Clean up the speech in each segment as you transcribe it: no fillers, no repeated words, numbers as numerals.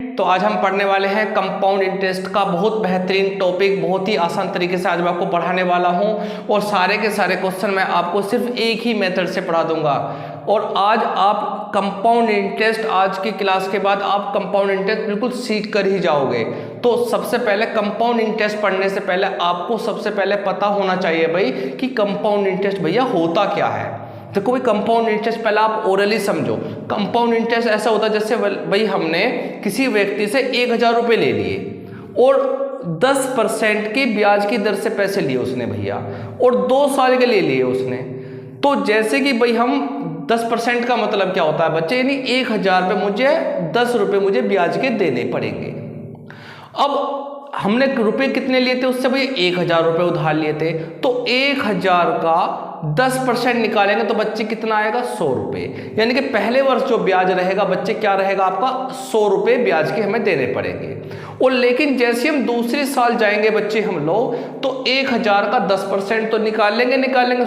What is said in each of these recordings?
तो आज हम पढ़ने वाले हैं कंपाउंड इंटरेस्ट का बहुत बेहतरीन टॉपिक। बहुत ही आसान तरीके से आज मैं आपको पढ़ाने वाला हूं और सारे के सारे क्वेश्चन मैं आपको सिर्फ एक ही मेथड से पढ़ा दूंगा। और आज आप कंपाउंड इंटरेस्ट, आज की क्लास के बाद आप कंपाउंड इंटरेस्ट बिल्कुल सीख कर ही जाओगे। तो सबसे पहले कंपाउंड इंटरेस्ट पढ़ने से पहले आपको सबसे पहले पता होना चाहिए भाई कि कंपाउंड इंटरेस्ट भैया होता क्या है। देखो भाई, कंपाउंड इंटरेस्ट पहले आप ओरली समझो। कंपाउंड इंटरेस्ट ऐसा होता है जैसे भाई हमने किसी व्यक्ति से 1000 रुपये ले लिए और 10% की ब्याज की दर से पैसे लिए उसने भैया, और 2 साल के लिए लिए उसने। तो जैसे कि भाई हम 10% का मतलब क्या होता है बच्चे, यानी 1000 पे मुझे 10 रुपये मुझे ब्याज के देने पड़ेंगे। अब हमने रुपए कितने लिए थे उससे भाई, 1000 रुपये उधार लिए थे। तो 1000 का 10% निकालेंगे तो बच्चे कितना आएगा, 100 रुपये। यानी कि पहले वर्ष जो ब्याज रहेगा बच्चे क्या रहेगा आपका, 100 रुपये ब्याज के हमें देने पड़ेंगे। और लेकिन जैसे हम दूसरे साल जाएंगे बच्चे हम लोग, तो 1000 का 10% तो निकालेंगे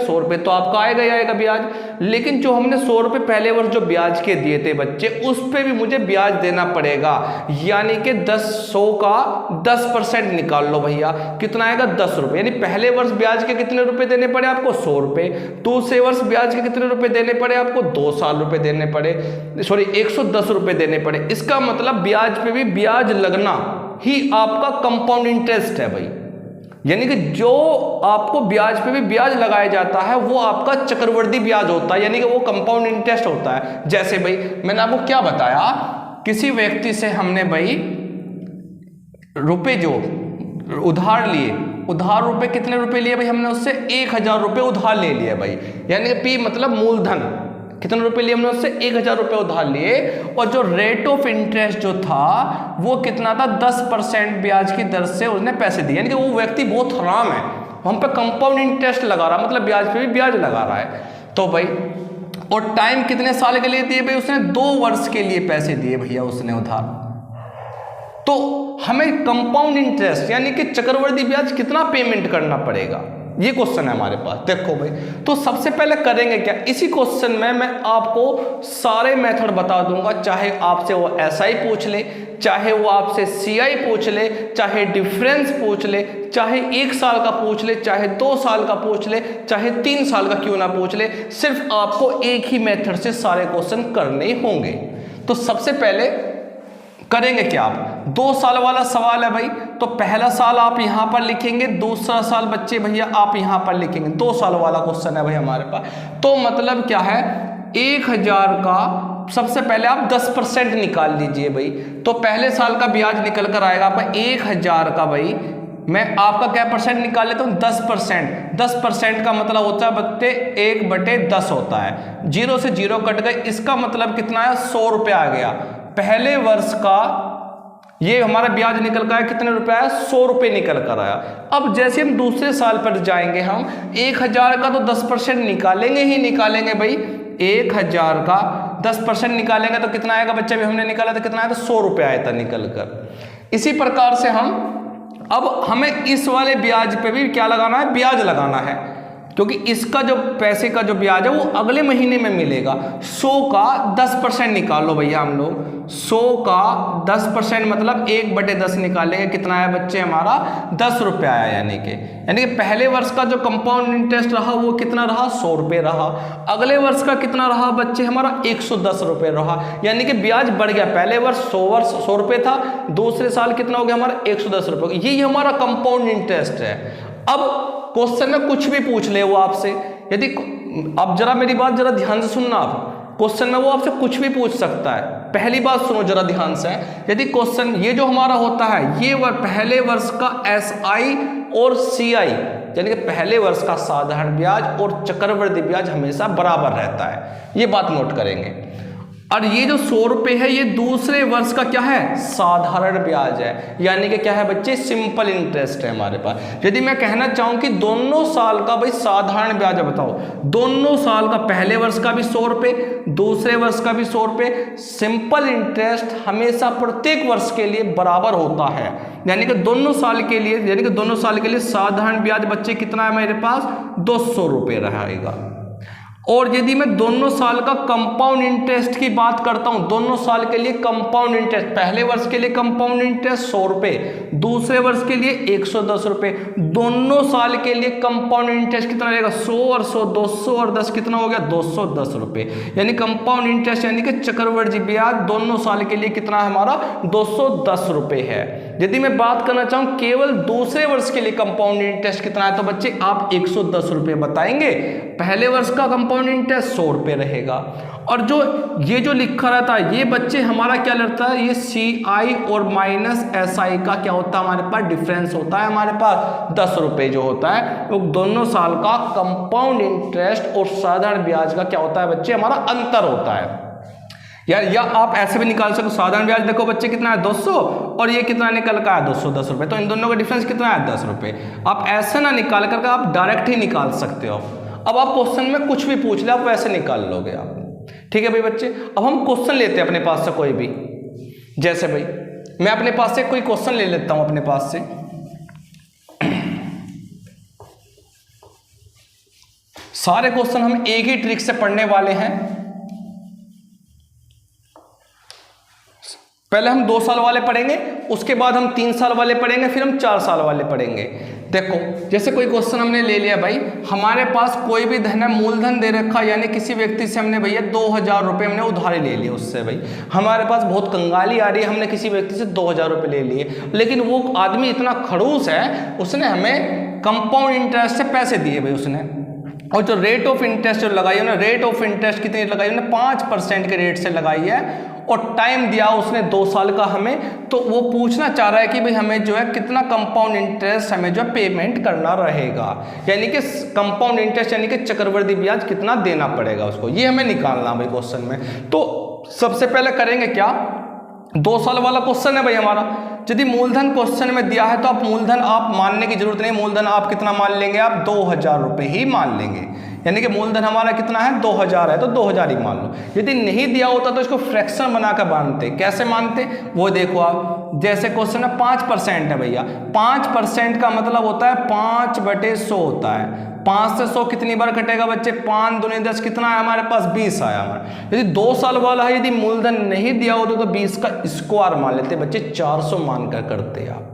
100 रुपये तो आपका आएगा ही आएगा ब्याज। लेकिन जो हमने 100 रुपये पहले वर्ष जो ब्याज के दिए थे बच्चे, उस पर भी मुझे ब्याज देना पड़ेगा। यानी कि 100 का 10% निकाल लो भैया, कितना आएगा, 10 रुपये। यानी पहले वर्ष ब्याज के कितने रुपए देने पड़े आपको, 100 रुपये। दूसरे वर्ष ब्याज के कितने रुपए देने पड़े आपको, 2 साल रुपए देने पड़े, सॉरी 110 रुपए देने पड़े। इसका मतलब ब्याज पे भी ब्याज लगना ही आपका कंपाउंड इंटरेस्ट है भाई। यानी कि जो आपको ब्याज पे भी ब्याज लगाया जाता है वो आपका चक्रवृद्धि ब्याज होता है, यानी कि वो कंपाउंड इंटरेस्ट होता है। जैसे भाई मैंने आपको क्या बताया, किसी व्यक्ति से हमने भाई रुपए जो उधार लिए, उधार रुपए कितने रुपए लिए भाई हमने उससे, 1000 रुपये उधार ले लिए भाई। यानी कि पी मतलब मूलधन, कितने रुपए लिए हमने उससे, 1000 रुपये उधार लिए। और जो रेट ऑफ इंटरेस्ट जो था वो कितना था, 10% ब्याज की दर से उसने पैसे दिए। यानी कि वो व्यक्ति बहुत हराम है, हम पे कंपाउंड इंटरेस्ट लगा रहा, मतलब ब्याज पे भी ब्याज लगा रहा है। तो भाई, और टाइम कितने साल के लिए दिए भाई उसने, 2 वर्ष के लिए पैसे दिए भैया उसने उधार। तो हमें कंपाउंड इंटरेस्ट यानी कि चक्रवृद्धि ब्याज कितना पेमेंट करना पड़ेगा, ये क्वेश्चन है हमारे पास। देखो भाई, तो सबसे पहले करेंगे क्या, इसी क्वेश्चन में मैं आपको सारे मेथड बता दूंगा। चाहे आपसे वो SI पूछ ले, चाहे वो आपसे CI पूछ ले, चाहे डिफरेंस पूछ ले, चाहे 1 साल का पूछ ले, चाहे 2 साल का पूछ ले, चाहे 3 साल का क्यों ना पूछ ले, सिर्फ आपको एक ही मेथड से सारे क्वेश्चन करने होंगे। तो सबसे पहले करेंगे क्या, आप 2 साल वाला सवाल है भाई, तो पहला साल आप यहां पर लिखेंगे, दूसरा साल बच्चे भैया आप यहां पर लिखेंगे। 2 साल वाला क्वेश्चन है भाई हमारे पास। तो मतलब क्या है, 1000 का सबसे पहले आप 10% निकाल लीजिए भाई। तो पहले साल का ब्याज निकल कर आएगा आपका 1000 का भाई, मैं आपका क्या परसेंट निकाल लेता हूँ, 10%। 10% का मतलब होता है बच्चे 1/10 होता है, 0 से 0 कट गए, इसका मतलब कितना है, 100 रुपये आ गया। पहले वर्ष का ये हमारा ब्याज निकल कर आया, कितने रुपए आया, 100 रुपये निकल कर आया। अब जैसे हम दूसरे साल पर जाएंगे, हम 1000 का तो 10% निकालेंगे ही निकालेंगे भाई। 1000 का 10% निकालेंगे तो कितना आएगा बच्चे, भी हमने निकाला था कितना आया था, 100 रुपये आया था निकल कर। इसी प्रकार से अब हमें इस वाले ब्याज पे भी क्या लगाना है, ब्याज लगाना है, क्योंकि इसका जो पैसे का जो ब्याज है वो अगले महीने में मिलेगा। 100 का 10% निकाल लो भैया हम लोग, 100 का 10% मतलब 1/10 निकालेंगे, कितना आया बच्चे हमारा, 10 रुपये आया। यानी कि पहले वर्ष का जो कंपाउंड इंटरेस्ट रहा वो कितना रहा, 100 रुपये रहा। अगले वर्ष का कितना रहा बच्चे हमारा, 110 रुपये रहा। यानी कि ब्याज बढ़ गया, पहले वर्ष 100 रुपये था, दूसरे साल कितना हो गया हमारा, 110 रुपये। यही हमारा कंपाउंड इंटरेस्ट है। अब क्वेश्चन में कुछ भी पूछ ले वो आपसे, यदि अब जरा मेरी बात जरा ध्यान से सुनना, आप क्वेश्चन में वो आपसे कुछ भी पूछ सकता है। पहली बात सुनो जरा ध्यान से, यदि क्वेश्चन ये जो हमारा होता है ये पहले वर्ष का SI और CI यानी कि पहले वर्ष का साधारण ब्याज और चक्रवृद्धि ब्याज हमेशा बराबर रहता है, ये बात नोट करेंगे। और ये जो 100 रुपये है ये दूसरे वर्ष का क्या है, साधारण ब्याज है, यानी कि क्या है बच्चे, सिंपल इंटरेस्ट है हमारे पास। यदि मैं कहना चाहूं कि दोनों साल का भाई साधारण ब्याज है, बताओ दोनों साल का, पहले वर्ष का भी 100 रुपये, दूसरे वर्ष का भी 100 रुपये, सिंपल इंटरेस्ट हमेशा प्रत्येक वर्ष के लिए बराबर होता है। यानी कि दोनों साल के लिए साधारण ब्याज बच्चे कितना है मेरे पास, 200 रुपये रहेगा। और यदि मैं दोनों साल का कंपाउंड इंटरेस्ट की बात करता हूं, दोनों साल के लिए कंपाउंड इंटरेस्ट, पहले वर्ष के लिए कंपाउंड इंटरेस्ट 100 रुपए, दूसरे वर्ष के लिए 110 रुपए, दोनों साल के लिए कंपाउंड इंटरेस्ट कितना रहेगा 100 और 100, 200 और 10 कितना हो गया 210 रुपए। यानी कंपाउंड इंटरेस्ट यानी कि चक्रवृद्धि ब्याज दोनों साल के लिए कितना है हमारा 210 रुपए है। यदि मैं बात करना चाहूं केवल दूसरे वर्ष के लिए कंपाउंड इंटरेस्ट कितना है, तो बच्चे आप 110 रुपए बताएंगे, पहले वर्ष का कंपाउंड इंटरेस्ट 100 रुपए रहेगा। और जो ये जो लिखा रहता है ये बच्चे हमारा क्या लगता है, ये CI और माइनस SI का क्या होता है हमारे पास डिफरेंस होता है, हमारे पास 10 रुपए जो होता है वो दोनों साल का कंपाउंड इंटरेस्ट और साधारण ब्याज का क्या होता है बच्चे हमारा अंतर होता है। यार या आप ऐसे भी निकाल सकते हो, साधारण ब्याज देखो बच्चे कितना है 200 और ये कितना निकल का है 210 रुपए, तो इन दोनों का डिफरेंस कितना है 10 रुपए। आप ऐसे ना निकाल करके आप डायरेक्ट ही निकाल सकते हो। अब आप क्वेश्चन में कुछ भी पूछ ले आप वैसे निकाल लोगे आप, ठीक है भाई बच्चे। अब हम क्वेश्चन लेते हैं अपने पास से कोई भी, जैसे भाई मैं अपने पास से कोई क्वेश्चन ले लेता हूं अपने पास से। सारे क्वेश्चन हम एक ही ट्रिक से पढ़ने वाले हैं। पहले हम 2 साल वाले पढ़ेंगे, उसके बाद हम 3 साल वाले पढ़ेंगे, फिर हम 4 साल वाले पढ़ेंगे। देखो जैसे कोई क्वेश्चन हमने ले लिया भाई, हमारे पास कोई भी धन है, मूलधन दे रखा, यानी किसी व्यक्ति से हमने भैया 2000 रुपये हमने उधारी ले लिए उससे, भाई हमारे पास बहुत कंगाली आ रही है, हमने किसी व्यक्ति से 2000 रुपये ले लिए, लेकिन वो आदमी इतना खड़ूस है उसने हमें कंपाउंड इंटरेस्ट से पैसे दिए भाई उसने, और जो रेट ऑफ इंटरेस्ट जो लगाई है, रेट ऑफ इंटरेस्ट कितनी लगाई है, 5% के रेट से लगाई है, और टाइम दिया उसने 2 साल का हमें। तो वो पूछना चाह रहा है कि भाई हमें जो है कितना कंपाउंड इंटरेस्ट हमें जो है पेमेंट करना रहेगा, यानी कि कंपाउंड इंटरेस्ट यानी कि चक्रवृद्धि ब्याज कितना देना पड़ेगा उसको, ये हमें निकालना भाई क्वेश्चन में। तो सबसे पहले करेंगे क्या, 2 साल वाला क्वेश्चन है भाई हमारा। यदि मूलधन क्वेश्चन में दिया है तो आप मूलधन आप मानने की जरूरत नहीं, मूलधन आप कितना मान लेंगे, आप 2000 रुपये ही मान लेंगे, यानी कि मूलधन हमारा कितना है 2000 है तो 2000 ही मान लो। यदि नहीं दिया होता तो इसको फ्रैक्शन बनाकर मानते, कैसे मानते वो देखो आप, जैसे क्वेश्चन है 5% है भैया, 5% का मतलब होता है 5/100 होता है, 5 से 100 कितनी बार कटेगा बच्चे, 5 दूनी 10 कितना है हमारे पास 20 आया हमारा। यदि 2 साल वाला है, यदि मूलधन नहीं दिया होता तो 20 का स्क्वायर मान लेते बच्चे, 400 मानकर करते आप।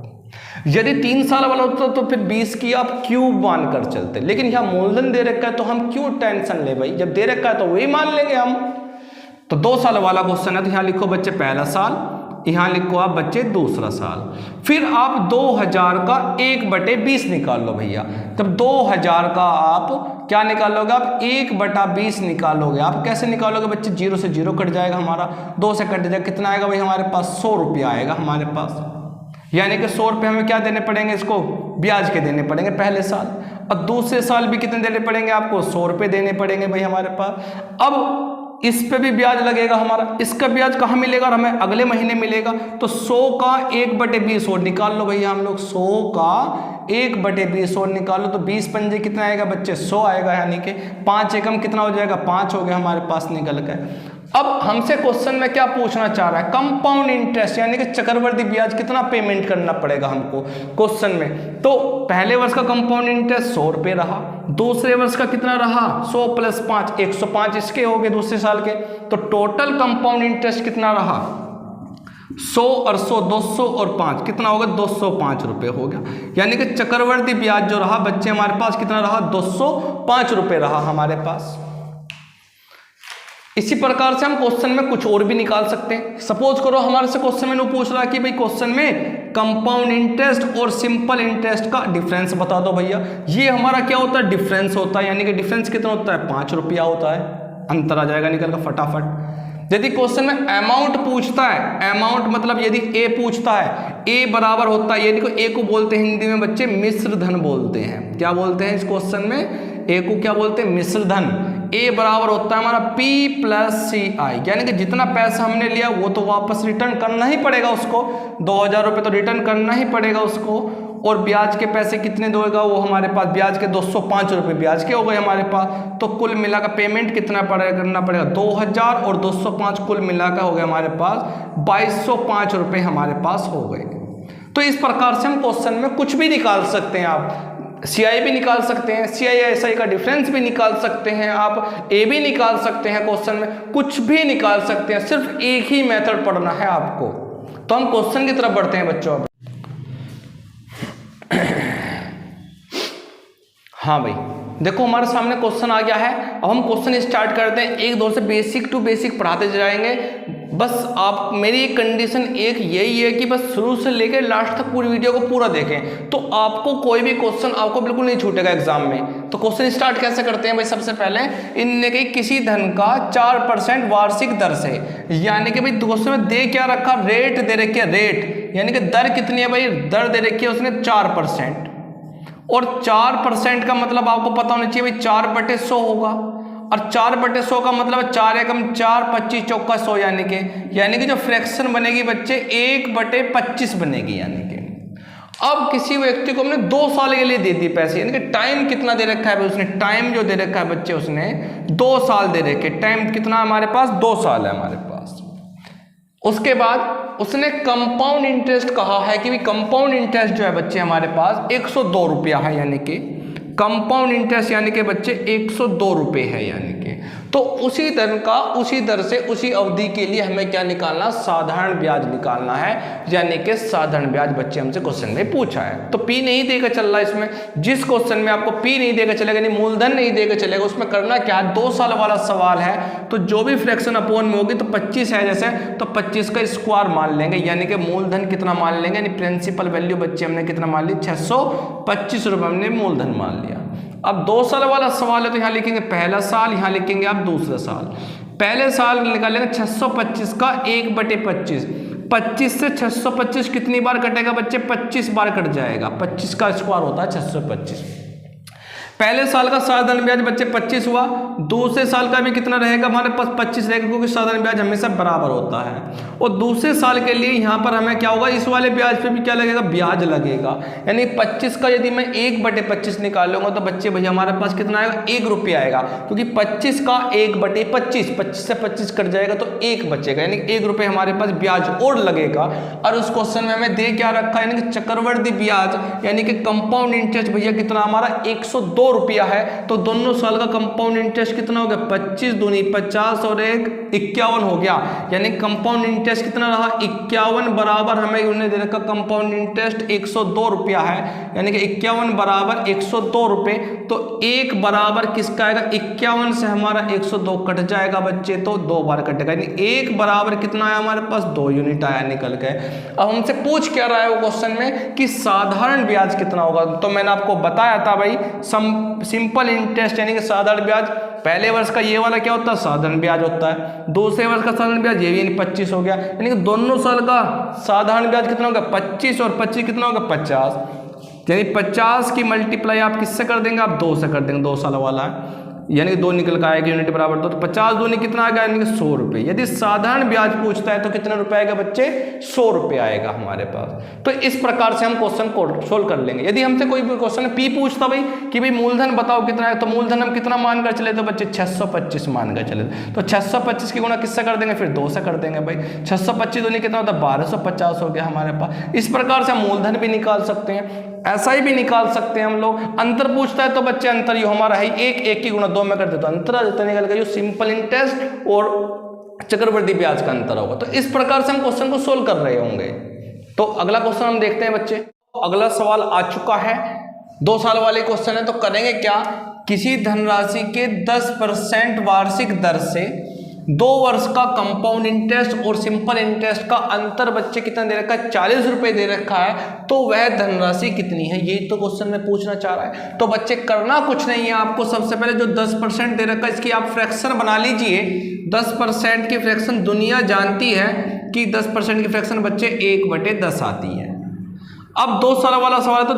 यदि 3 साल वाला होता तो फिर 20 की आप क्यूब मानकर चलते, लेकिन यहाँ मूलधन दे रखा है तो हम क्यों टेंशन ले भाई, जब दे रखा है तो वही मान लेंगे हम। तो 2 साल वाला क्वेश्चन है तो यहाँ लिखो बच्चे पहला साल, यहाँ लिखो आप बच्चे दूसरा साल, फिर आप 2000 का 1/20 निकाल लो भैया। तब 2000 का आप क्या निकालोगे, आप 1/20 निकालोगे। आप कैसे निकालोगे बच्चे, 0 से 0 कट जाएगा हमारा, 2 से कट जाएगा, कितना आएगा भाई हमारे पास 100 रुपया आएगा हमारे पास, यानी कि 100 रुपये हमें क्या देने पड़ेंगे, इसको ब्याज के देने पड़ेंगे पहले साल, और दूसरे साल भी कितने देने पड़ेंगे आपको, 100 रुपये देने पड़ेंगे भाई हमारे पास। अब इस पे भी ब्याज लगेगा हमारा, इसका ब्याज कहाँ मिलेगा और हमें अगले महीने मिलेगा, तो 100 का 1/20 और निकाल लो भैया हम लोग, 100 का 1/20 और निकालो तो 20 पंजे कितना आएगा बच्चे 100 आएगा, यानी कि 5 एकम कितना हो जाएगा 5 हो गया हमारे पास निकल गए। अब हमसे क्वेश्चन में क्या पूछना चाह रहा है, कंपाउंड इंटरेस्ट यानी कि चक्रवृद्धि ब्याज कितना पेमेंट करना पड़ेगा हमको क्वेश्चन में। तो पहले वर्ष का कंपाउंड इंटरेस्ट 100 रुपये रहा, दूसरे वर्ष का कितना रहा 100 + 5 105 इसके हो गए दूसरे साल के, तो टोटल कंपाउंड इंटरेस्ट कितना रहा 100 और 100 200 और 5 कितना होगा 205 रुपये हो गया, यानी कि चक्रवृद्धि ब्याज जो रहा बच्चे हमारे पास कितना रहा 205 रुपये रहा हमारे पास। इसी प्रकार से हम क्वेश्चन में कुछ और भी निकाल सकते हैं। सपोज करो हमारे से क्वेश्चन में पूछ रहा है कि भाई क्वेश्चन में कंपाउंड इंटरेस्ट और सिंपल इंटरेस्ट का डिफरेंस बता दो भैया। ये हमारा क्या होता है डिफरेंस होता है, यानी कि डिफरेंस कितना होता है 5 रुपया होता है, अंतर आ जाएगा निकल का फटाफट। यदि क्वेश्चन में अमाउंट पूछता है, अमाउंट मतलब यदि ए पूछता है, ए बराबर होता है, यानी कि ए को बोलते हैं हिंदी में बच्चे मिश्र धन बोलते हैं। क्या बोलते हैं इस क्वेश्चन में, ए को क्या बोलते हैं मिश्र धन। ए बराबर होता है हमारा P + CI, यानी कि जितना पैसा हमने लिया वो तो वापस रिटर्न करना ही पड़ेगा उसको, 2000 रुपये तो रिटर्न करना ही पड़ेगा उसको, और ब्याज के पैसे कितने देगा वो हमारे पास, ब्याज के 205 रुपये ब्याज के हो गए हमारे पास। तो कुल मिलाकर पेमेंट कितना करना पड़ेगा 2000 और 205 कुल मिलाकर हो गए हमारे पास 2205 रुपये हमारे पास हो गए। तो इस प्रकार से हम क्वेश्चन में कुछ भी निकाल सकते हैं आप। CI भी निकाल सकते हैं, CI/SI का डिफरेंस भी निकाल सकते हैं, आप A भी निकाल सकते हैं, क्वेश्चन में कुछ भी निकाल सकते हैं, सिर्फ एक ही मेथड पढ़ना है आपको। तो हम क्वेश्चन की तरफ बढ़ते हैं बच्चों। हाँ भाई, देखो हमारे सामने क्वेश्चन आ गया है। अब हम क्वेश्चन स्टार्ट करते हैं, एक दो से बेसिक टू बेसिक पढ़ाते जाएंगे। बस आप, मेरी एक कंडीशन एक यही है कि बस शुरू से लेकर लास्ट तक पूरी वीडियो को पूरा देखें, तो आपको कोई भी क्वेश्चन आपको बिल्कुल नहीं छूटेगा एग्जाम में। तो क्वेश्चन स्टार्ट कैसे करते हैं भाई, सबसे पहले इनने कही किसी धन का 4% वार्षिक दर से, यानी कि भाई क्वेश्चन में दे क्या रखा, रेट दे रखी है, रेट यानी कि दर कितनी है भाई, दर दे रखी है उसने 4%। और 4% का मतलब आपको पता होना चाहिए भाई 4/100 होगा, और 4/100 का मतलब 4 एकम 4, 25 चौका 100, यानी कि जो फ्रैक्शन बनेगी बच्चे 1/25 बनेगी। यानी कि अब किसी व्यक्ति को हमने 2 साल के लिए दे दी पैसे, यानी कि टाइम कितना दे रखा है उसने, टाइम जो दे रखा है बच्चे उसने 2 साल दे रखे, टाइम कितना हमारे पास, 2 साल है हमारे पास। उसके बाद उसने कंपाउंड इंटरेस्ट कहा है कि कंपाउंड इंटरेस्ट जो है बच्चे हमारे पास 102 रुपया है, यानी कि कंपाउंड इंटरेस्ट यानी कि बच्चे 102 रुपये है। यानी कि तो उसी दर का उसी दर से उसी अवधि के लिए हमें क्या निकालना, साधारण ब्याज निकालना है, यानी कि साधारण ब्याज बच्चे हमसे क्वेश्चन में पूछा है। तो P नहीं देकर चल रहा है इसमें, जिस क्वेश्चन में आपको P नहीं देकर चलेगा, यानी मूलधन नहीं देकर चलेगा, उसमें करना क्या है, 2 साल वाला सवाल है, तो जो भी फ्रैक्शन अपोन में होगी, तो 25 है जैसे, तो 25 का स्क्वायर मान लेंगे, यानी कि मूलधन कितना मान लेंगे, यानी प्रिंसिपल वैल्यू बच्चे हमने कितना मान ली, 625 रुपये हमने मूलधन मान लिया। अब 2 साल वाला सवाल है, तो यहाँ लिखेंगे पहला साल, यहाँ लिखेंगे आप दूसरा साल। पहले साल निकालेंगे 625 का 1/25, 25 से 625 कितनी बार कटेगा बच्चे, 25 बार कट जाएगा, 25 का स्क्वायर होता है 625। पहले साल का साधारण ब्याज बच्चे 25 हुआ, दूसरे साल का भी कितना रहेगा हमारे पास, 25 रहेगा, क्योंकि साधारण ब्याज हमेशा बराबर होता है। और दूसरे साल के लिए यहाँ पर हमें क्या होगा, इस वाले ब्याज पे भी क्या लगेगा, ब्याज लगेगा, यानी 25 का यदि मैं 1/25 निकालूंगा तो बच्चे भैया हमारे पास कितना आएगा, 1 रुपया आएगा, क्योंकि 25 का 1/25, 25 से 25 कट जाएगा तो 1 बचेगा, यानी 1 रुपये हमारे पास ब्याज और लगेगा। और उस क्वेश्चन में हमें दे क्या रखा है, यानी कि चक्रवृद्धि ब्याज, यानी कि कंपाउंड इंटरेस्ट भैया कितना हमारा 102 रुपया है। तो दोनों साल का कंपाउंड इंटरेस्ट कितना हो गया, 25 दूनी 50 और 1 51 हो गया, यानी कंपाउंड इंटरेस्ट कितना रहा, 51 बराबर हमें उन्होंने दे रखा कंपाउंड इंटरेस्ट 102 रुपया है, यानी कि 51 बराबर 102 रुपये। तो 1 बराबर किसका आएगा, 51 से हमारा 102 कट जाएगा बच्चे, तो 2 बार कटेगा, यानी 1 बराबर कितना आया हमारे पास, 2 यूनिट आया निकल के। अब हमसे पूछ क्या रहा है वो क्वेश्चन में कि साधारण ब्याज कितना होगा, तो मैंने आपको बताया था भाई सिंपल इंटरेस्ट यानी कि साधारण ब्याज, पहले वर्ष का ये वाला क्या होता है, साधारण ब्याज होता है, दूसरे वर्ष का साधारण ब्याज ये भी 25 हो गया, यानी कि दोनों साल का साधारण ब्याज कितना होगा, 25 और 25 कितना होगा, 50, यानी 50 की मल्टीप्लाई आप किससे कर देंगे, आप 2 से कर देंगे, 2 साल वाला है, यानी कि 2 निकल का आएगा, यूनिट बराबर 2, तो 50 दूनी कितना आएगा, यानी कि 100 रुपये। यदि साधारण ब्याज पूछता है तो कितने रुपए आएगा बच्चे, 100 रुपये आएगा हमारे पास। तो इस प्रकार से हम क्वेश्चन को सोल्व कर लेंगे। यदि हमसे कोई भी क्वेश्चन P पूछता भाई कि भाई मूलधन बताओ कितना है, तो मूलधन हम कितना मानकर चले, तो बच्चे 625 मानकर चले, तो 625 की गुणा किससे कर देंगे, फिर 2 से कर देंगे भाई, 625 दूनी कितना होता है, 1250 हो गया हमारे पास। इस प्रकार से हम मूलधन भी निकाल सकते हैं, ऐसा ही भी निकाल सकते हैं हम लोग। अंतर पूछता है तो बच्चे अंतर ये हमारा है 1 की गुणा 2 में कर देते, तो अंतर जितना निकल गया, जो सिंपल इंटरेस्ट और चक्रवृद्धि ब्याज का अंतर होगा। तो इस प्रकार से हम क्वेश्चन को सोल्व कर रहे होंगे। तो अगला क्वेश्चन हम देखते हैं बच्चे, अगला सवाल आ चुका है, 2 साल वाले क्वेश्चन है। तो करेंगे क्या, किसी धनराशि के 10% वार्षिक दर से 2 वर्ष का कंपाउंड इंटरेस्ट और सिंपल इंटरेस्ट का अंतर बच्चे कितना दे रखा है, 40 रुपये दे रखा है, तो वह धनराशि कितनी है, ये तो क्वेश्चन में पूछना चाह रहा है। तो बच्चे करना कुछ नहीं है आपको, सबसे पहले जो 10% दे रखा है इसकी आप फ्रैक्शन बना लीजिए। 10% की फ्रैक्शन दुनिया जानती है कि 10% की फ्रैक्शन बच्चे 1/10 आती है। अब 2 साल वाला सवाल है तो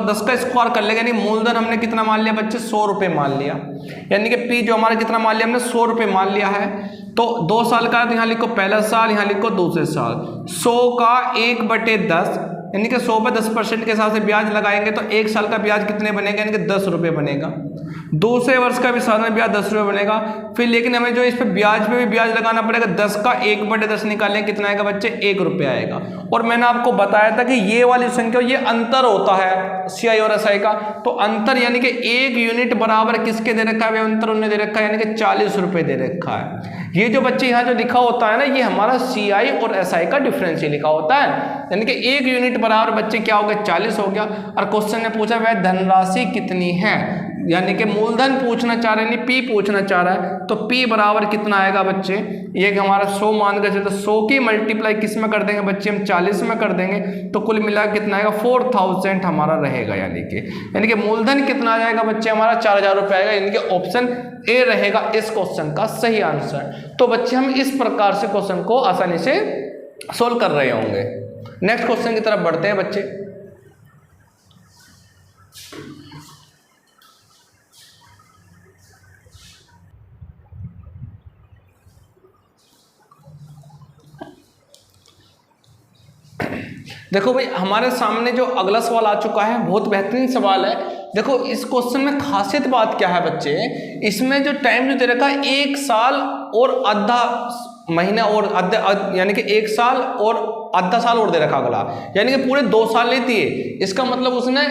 10 का स्क्वायर कर लेंगे, यानी मूलधन हमने कितना मान लिया बच्चे, 100 रुपये मान लिया, यानी कि P जो हमारा कितना मान लिया हमने, 100 रुपये मान लिया है। तो 2 साल का है तो यहाँ लिखो पहला साल, यहाँ लिखो दूसरे साल, 100 का 1/10, यानी कि 100 पे 10% के हिसाब से ब्याज लगाएंगे तो 1 साल का ब्याज कितने बनेगा, यानी कि 10 रुपये बनेगा। दूसरे वर्ष का भी साधारण ब्याज 10 रुपये बनेगा। फिर लेकिन हमें जो इस पे ब्याज पे भी ब्याज लगाना पड़ेगा, 10 का 1/10 निकालें कितना आएगा बच्चे, 1 रुपया आएगा। और मैंने आपको बताया था कि ये वाली संख्या ये अंतर होता है सीआई और एसआई का, तो अंतर यानी कि 1 यूनिट बराबर किसके दे रखा है, अंतर उन्हें दे रखा है, यानी कि 40 रुपये दे रखा है। ये जो बच्चे यहाँ जो लिखा होता है ना, ये हमारा सीआई और एसआई का डिफरेंस ही लिखा होता है, यानी कि 1 यूनिट बराबर बच्चे क्या हो गया, 40 हो गया। और क्वेश्चन ने पूछा वह धनराशि कितनी है, यानी कि मूलधन पूछना चाह रहे हैं, पी पूछना चाह रहा है, तो पी बराबर कितना आएगा बच्चे, ये हमारा 100 मान के चलते 100 की मल्टीप्लाई किस में कर देंगे बच्चे, हम 40 में कर देंगे, तो कुल मिला कितना आएगा 4000 हमारा रहेगा। यानी कि मूलधन कितना आ जाएगा बच्चे, हमारा 4000 रुपये आएगा, यानी कि ऑप्शन ए रहेगा इस क्वेश्चन का सही आंसर। तो बच्चे हम इस प्रकार से क्वेश्चन को आसानी से सोल्व कर रहे होंगे। नेक्स्ट क्वेश्चन की तरफ बढ़ते हैं बच्चे। देखो भाई, हमारे सामने जो अगला सवाल आ चुका है, बहुत बेहतरीन सवाल है। देखो इस क्वेश्चन में खासियत बात क्या है बच्चे, इसमें जो टाइम जो दे रखा है 1 साल और आधा महीना और यानी कि 1 साल और आधा साल और दे रखा अगला, यानी कि पूरे 2 साल नहीं दिए। इसका मतलब उसने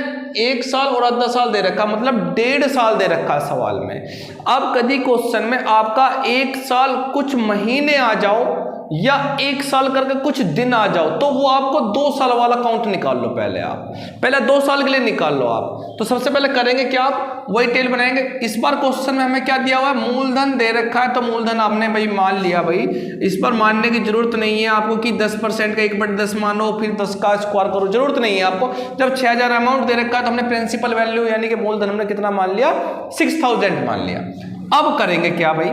1 साल और आधा साल दे रखा, मतलब 1.5 साल दे रखा है सवाल में। अब कभी क्वेश्चन में आपका 1 साल कुछ महीने आ जाओ या 1 साल करके कुछ दिन आ जाओ, तो वो आपको 2 साल वाला काउंट निकाल लो। पहले 2 साल के लिए निकाल लो आप। तो सबसे पहले करेंगे क्या, आप वही टेल बनाएंगे। इस बार क्वेश्चन में हमें क्या दिया हुआ है, मूलधन दे रखा है, तो मूलधन आपने भाई मान लिया। भाई इस पर मानने की जरूरत नहीं है आपको कि 10% का 1/10 मानो फिर 10 का स्क्वायर करो, जरूरत नहीं है आपको। जब 6000 अमाउंट दे रखा है तो हमने प्रिंसिपल वैल्यू यानी कि मूलधन हमने कितना मान लिया, 6000 मान लिया। अब करेंगे क्या भाई,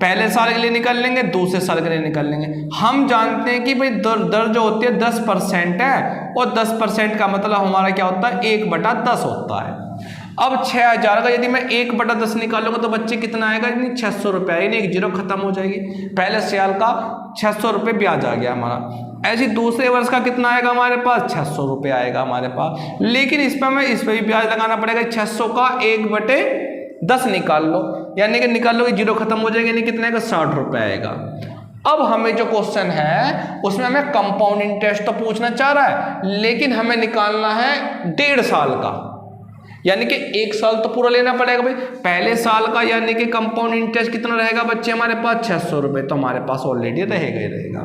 पहले साल के लिए निकाल लेंगे, दूसरे साल के लिए निकाल लेंगे। हम जानते हैं कि भाई दर जो होती है 10% है, और 10% का मतलब हमारा क्या होता है, 1/10 होता है। अब 6000 का यदि मैं 1/10 निकालूंगा तो बच्चे कितना आएगा, 600 रुपये, यानी एक जीरो खत्म हो जाएगी। पहले साल का 600 रुपये ब्याज आ गया हमारा। ऐसे दूसरे वर्ष का कितना आएगा हमारे पास, 600 रुपये आएगा हमारे पास। लेकिन इस पर भी ब्याज लगाना पड़ेगा, 600 का 1/10 निकाल लो, यानी कि निकाल लो, जीरो खत्म हो जाएगा, यानी कितने का 60 रुपये आएगा। अब हमें जो क्वेश्चन है उसमें हमें कंपाउंड इंटरेस्ट तो पूछना चाह रहा है, लेकिन हमें निकालना है 1.5 साल का, यानी कि 1 साल तो पूरा लेना पड़ेगा भाई। पहले साल का यानी कि कंपाउंड इंटरेस्ट कितना रहेगा बच्चे हमारे पास, 600 रुपये, तो हमारे पास ऑलरेडी रहेगा ही रहेगा।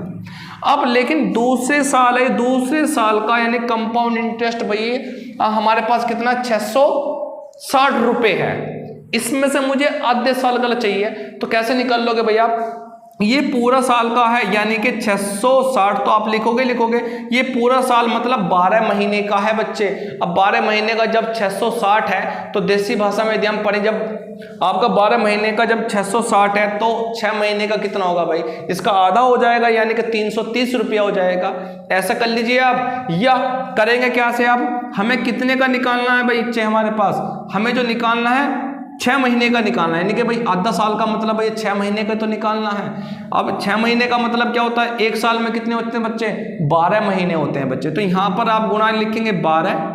अब लेकिन दूसरे साल है, दूसरे साल का यानी कंपाउंड इंटरेस्ट भाई हमारे पास कितना, 660 रुपये है। इसमें से मुझे आधे साल का चाहिए, तो कैसे निकाल लोगे भैया आप, ये पूरा साल का है यानी कि 660 तो आप लिखोगे, ये पूरा साल मतलब 12 महीने का है बच्चे। अब 12 महीने का जब 660 है, तो देसी भाषा में यदि हम पढ़ें, जब आपका 12 महीने का जब 660 है तो 6 महीने का कितना होगा भाई, इसका आधा हो जाएगा, यानी कि 330 रुपया हो जाएगा। ऐसा कर लीजिए आप, या करेंगे क्या से आप, हमें कितने का निकालना है भाई बच्चे, हमारे पास हमें जो निकालना है 6 महीने का निकालना है, यानी कि भाई आधा साल का मतलब भाई 6 महीने का तो निकालना है। अब 6 महीने का मतलब क्या होता है, 1 साल में कितने होते हैं बच्चे, 12 महीने होते हैं बच्चे। तो यहां पर आप गुणा लिखेंगे 12,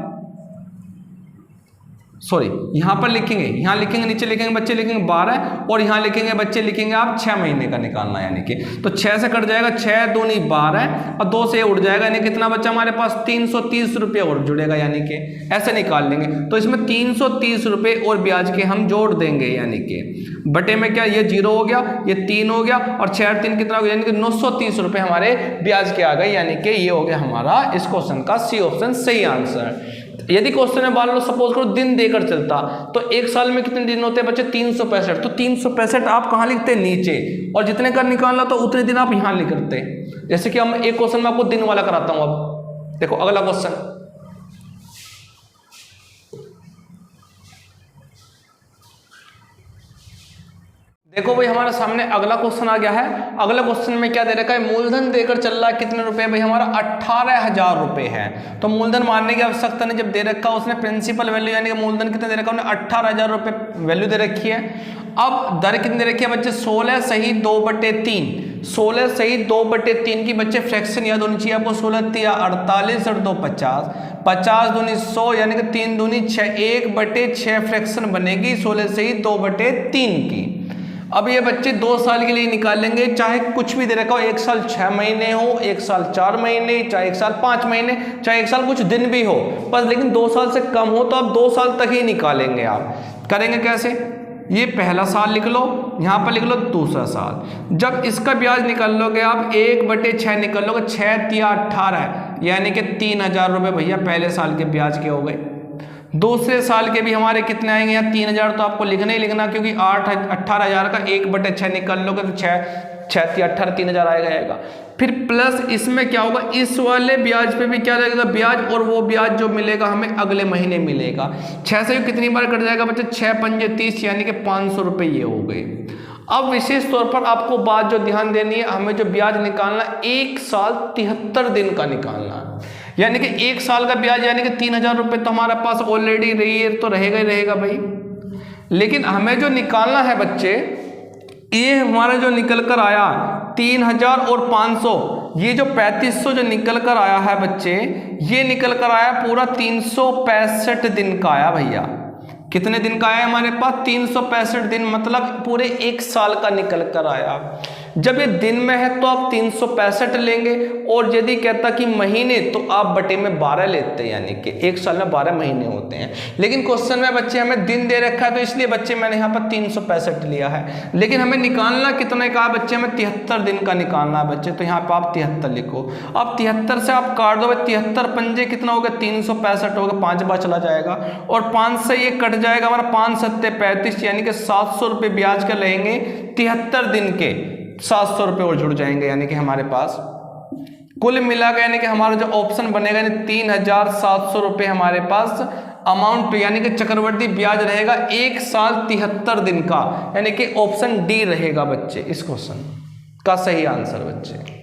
सॉरी यहां पर लिखेंगे, यहां लिखेंगे, नीचे लिखेंगे बच्चे, लिखेंगे 12, और यहां लिखेंगे बच्चे, लिखेंगे आप 6 महीने का निकालना, यानी कि तो 6 से कट जाएगा, 6 दूनी 12 और 2 से उड़ जाएगा, यानी कितना बच्चा हमारे पास 330 रुपये और जुड़ेगा, यानी कि ऐसे निकाल लेंगे। तो इसमें 330 रुपये और ब्याज के हम जोड़ देंगे, यानी कि बटे में क्या, ये 0 हो गया, ये 3 हो गया, और 6 और 3 कितना हो गया, यानी कि 930 रुपये हमारे ब्याज के आ गए, यानी कि ये हो गया हमारा इस क्वेश्चन का सी ऑप्शन सही आंसर। यदि क्वेश्चन में मान लो सपोज करो दिन देकर चलता, तो 1 साल में कितने दिन होते हैं बच्चे, 365, तो 365 आप कहाँ लिखते हैं, नीचे, और जितने का निकालना तो उतने दिन आप यहाँ लिखते। जैसे कि हम एक क्वेश्चन में आपको दिन वाला कराता हूँ। अब देखो अगला क्वेश्चन, देखो भाई हमारे सामने अगला क्वेश्चन आ गया है। अगला क्वेश्चन में क्या दे रखा है, मूलधन देकर चल रहा है कितने रुपए भाई, हमारा 18,000 रुपए है। तो मूलधन मानने की आवश्यकता नहीं, जब दे रखा उसने प्रिंसिपल वैल्यू यानी कि मूलधन कितना दे रखा है, 18,000 रुपए वैल्यू दे रखी है। अब दर कितनी दे रखी है बच्चे, 16 सही 2/3, 16 सही 2/3 की बच्चे फ्रैक्शन याद होनी चाहिए आपको। 16 तिया 48 और 2 50, 50 दूनी 100 यानी कि 3 दूनी 6, 1/6 फ्रैक्शन बनेगी 16 सही 2/3 की। अब ये बच्चे 2 साल के लिए निकालेंगे, चाहे कुछ भी दे रखा हो, 1 साल 6 महीने हो, 1 साल 4 महीने, चाहे 1 साल 5 महीने, चाहे 1 साल कुछ दिन भी हो, बस लेकिन 2 साल से कम हो तो आप 2 साल तक ही निकालेंगे। आप करेंगे कैसे, ये पहला साल लिख लो, यहाँ पर लिख लो दूसरा साल। जब इसका ब्याज निकाल लोगे आप 1/6 निकाल लोगे, 6 तिया 18 यानी कि 3,000 रुपये भैया पहले साल के ब्याज के हो गए। दूसरे साल के भी हमारे कितने आएंगे, यहाँ 3,000 तो आपको लिखना ही लिखना, क्योंकि 18,000 का 1/6 निकाल लोगे तो 6 तिया 18 3,000 आएगा। फिर प्लस इसमें क्या होगा, इस वाले ब्याज पे भी क्या लगेगा ब्याज, और वो ब्याज जो मिलेगा हमें अगले महीने मिलेगा। 6 से कितनी बार कट जाएगा बच्चे, 6 पंजे 30 यानी कि 500 रुपये ये हो गए। अब विशेष तौर पर आपको बात जो ध्यान देनी है, हमें जो ब्याज निकालना 1 साल 73 दिन का निकालना है, यानी कि 1 साल का ब्याज यानी कि 3,000 रुपये तो हमारे पास ऑलरेडी रही है, तो रहेगा ही रहेगा भाई। लेकिन हमें जो निकालना है बच्चे, ये हमारा जो निकल कर आया 3,000 और 500, ये जो 3500 जो निकल कर आया है बच्चे, ये निकल कर आया पूरा 365 दिन का आया भैया। कितने दिन का आया हमारे पास, 365 दिन, मतलब पूरे 1 साल का निकल कर आया। जब ये दिन में है तो आप 365 लेंगे, और यदि कहता कि महीने तो आप बटे में 12 लेते हैं, यानी कि 1 साल में 12 महीने होते हैं। लेकिन क्वेश्चन में बच्चे हमें दिन दे रखा है, तो इसलिए बच्चे मैंने यहाँ पर 365 लिया है। लेकिन हमें निकालना कितने का है बच्चे, हमें 73 दिन का निकालना है बच्चे, तो यहाँ पर आप 73 लिखो। अब 73 से आप काट दो, 73 पंजे कितना होगा, 365 होगा, 5 बार चला जाएगा, और 5 से ये कट जाएगा हमारा, 5 सत्ते 35 यानी कि 700 रुपये ब्याज का लेंगे 73 दिन के, 700 रुपये और जुड़ जाएंगे, यानी कि हमारे पास कुल मिला के यानी कि हमारा जो ऑप्शन बनेगा यानी 3,700 रुपये हमारे पास अमाउंट यानी कि चक्रवर्ती ब्याज रहेगा 1 साल 73 दिन का, यानी कि ऑप्शन डी रहेगा बच्चे इस क्वेश्चन का सही आंसर बच्चे।